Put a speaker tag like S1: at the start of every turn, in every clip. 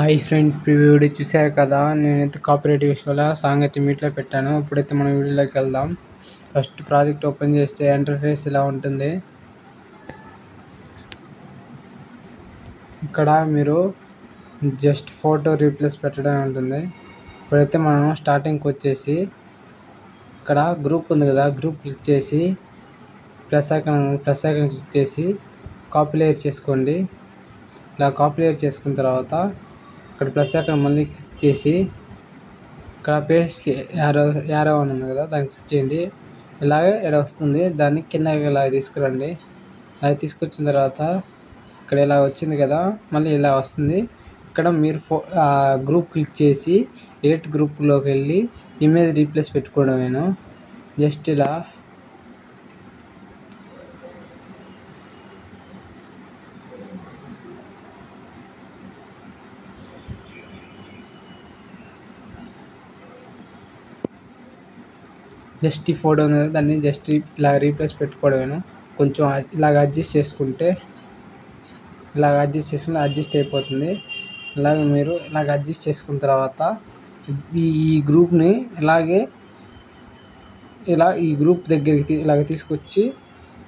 S1: Hi friends, preview video చూశారు కదా. నేనైతే కాపీరైట్ విషయంలో సాంగ్ అయితే మీట్లో పెట్టాను. ఇప్పుడైతే మనం వీడియోలోకి వెళ్దాం. ఫస్ట్ ప్రాజెక్ట్ ఓపెన్ చేస్తే ఇంటర్ఫేస్ ఇలా ఉంటుంది. ఇక్కడ మీరు జస్ట్ ఫోటో రీప్లేస్ పెట్టడం ఉంటుంది. ఇప్పుడైతే మనం స్టార్టింగ్కి వచ్చేసి ఇక్కడ గ్రూప్ ఉంది కదా, గ్రూప్ క్లిక్ చేసి ప్లస్ ఐకాన్ క్లిక్ చేసి కాపీ లేయర్ చేసుకోండి. ఇలా కాపీ లేయర్ చేసుకున్న తర్వాత ఇక్కడ ప్లస్ ఐకాన్ మళ్ళీ క్లిక్ చేసి ఇక్కడ పేస్ట్ యారో అని ఉంది కదా, దాన్ని క్లిక్ చేయండి. ఇలాగే ఇక్కడ వస్తుంది, దాన్ని కిందకి ఇలా తీసుకురండి. అది తీసుకొచ్చిన తర్వాత ఇక్కడ ఇలా వచ్చింది కదా, మళ్ళీ ఇలా వస్తుంది. ఇక్కడ మీరు గ్రూప్ క్లిక్ చేసి ఎడిట్ గ్రూప్లోకి వెళ్ళి ఇమేజ్ రీప్లేస్ పెట్టుకోవడమేను. జస్ట్ ఇలా ఈ ఫోటో ఉంది కదా, దాన్ని జస్ట్ ఇలా రీప్లేస్ పెట్టుకోవడమేను. కొంచెం ఇలాగ అడ్జస్ట్ చేసుకుంటే అడ్జస్ట్ అయిపోతుంది. ఇలాగ మీరు ఇలాగ అడ్జస్ట్ చేసుకున్న తర్వాత ఈ గ్రూప్ని ఈ గ్రూప్ దగ్గరికి ఇలాగ తీసుకొచ్చి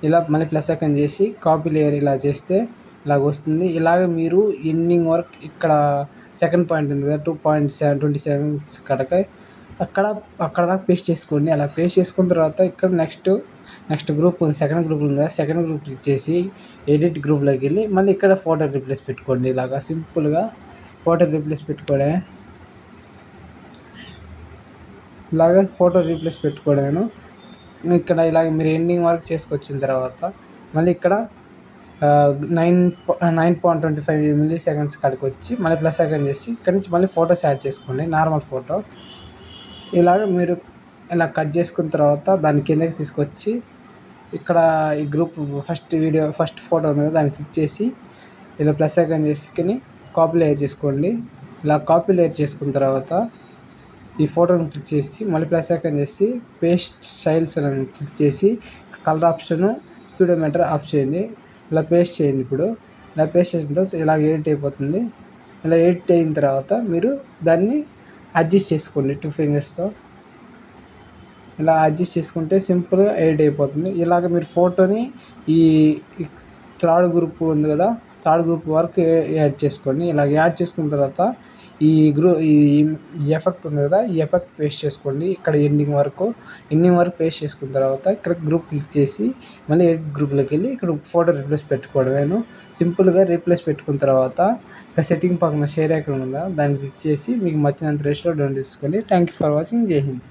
S1: ఇలా మళ్ళీ ప్లస్ ఐకాన్ చేసి కాపీ లేయర్ ఇలా చేస్తే ఇలాగ వస్తుంది. ఇలాగ మీరు ఎండింగ్ వరకు ఇక్కడ సెకండ్ పాయింట్ ఉంది కదా, 2.27 కడక అక్కడ దాకా పేస్ట్ చేసుకోండి. అలా పేస్ట్ చేసుకున్న తర్వాత ఇక్కడ నెక్స్ట్ గ్రూప్ ఉంది, సెకండ్ గ్రూప్ ఉంది కదా, సెకండ్ గ్రూప్ క్లిక్ చేసి ఎడిట్ గ్రూప్లోకి వెళ్ళి మళ్ళీ ఇక్కడ ఫోటో రీప్లేస్ పెట్టుకోండి. ఇలాగా సింపుల్గా ఫోటో రీప్లేస్ పెట్టుకోవడమేను. ఇక్కడ ఇలాగ మీరు ఎండింగ్ వరకు చేసుకొచ్చిన తర్వాత మళ్ళీ ఇక్కడ 9.25 మిల్లీ-సెకండ్స్ కాడికి వచ్చి మళ్ళీ ప్లస్ ఐకాన్ చేసి ఇక్కడ నుంచి మళ్ళీ ఫొటోస్ యాడ్ చేసుకోండి, నార్మల్ ఫోటో. ఇలాగ మీరు ఇలా కట్ చేసుకున్న తర్వాత దాని కిందకి తీసుకొచ్చి ఇక్కడ ఈ గ్రూప్ ఫస్ట్ ఫోటో ఉంది కదా, దాన్ని క్లిక్ చేసి ఇలా ప్లస్ ఐకాన్ చేసుకుని కాపీ లేయర్ చేసుకోండి. ఇలా కాపీ లేయర్ చేసుకున్న తర్వాత ఈ ఫోటోని క్లిక్ చేసి మళ్ళీ ప్లస్ ఐకాన్ చేసి పేస్ట్ స్టైల్స్ అని క్లిక్ చేసి కలర్ ఆప్షన్, స్పీడోమీటర్ ఆఫ్ చేయండి. ఇలా పేస్ట్ చేయండి. ఇప్పుడు ఇలా పేస్ట్ చేసిన తర్వాత ఇలా ఎడిట్ అయిపోతుంది. ఇలా ఎడిట్ అయిన తర్వాత మీరు దాన్ని అడ్జస్ట్ చేసుకోండి 2 ఫింగర్స్తో. ఇలా అడ్జస్ట్ చేసుకుంటే సింపుల్గా ఎడిట్ అయిపోతుంది. ఇలాగ మీరు ఫోటోని ఈ థర్డ్ గ్రూప్ ఉంది కదా, థర్డ్ గ్రూప్ వరకు యాడ్ చేసుకోండి. ఇలా యాడ్ చేసుకున్న తర్వాత ఈ ఎఫెక్ట్ ఉంది కదా, ఈ ఎఫెక్ట్ పేస్ట్ చేసుకోండి. ఇక్కడ ఎండింగ్ వరకు పేస్ట్ చేసుకున్న తర్వాత ఇక్కడ గ్రూప్ క్లిక్ చేసి మళ్ళీ ఎడిట్ గ్రూప్లోకి వెళ్ళి ఇక్కడ ఫోటో రీప్లేస్ పెట్టుకోవడమేను. సింపుల్గా రీప్లేస్ పెట్టుకున్న తర్వాత ఇక్కడ సెట్టింగ్ పక్కన షేర్ ఐకాన్ ఉందా, దాన్ని క్లిక్ చేసి మీకు నచ్చినంత రేషియోలో డౌన్ చేసుకోండి. Thank you for watching. జై హింద్.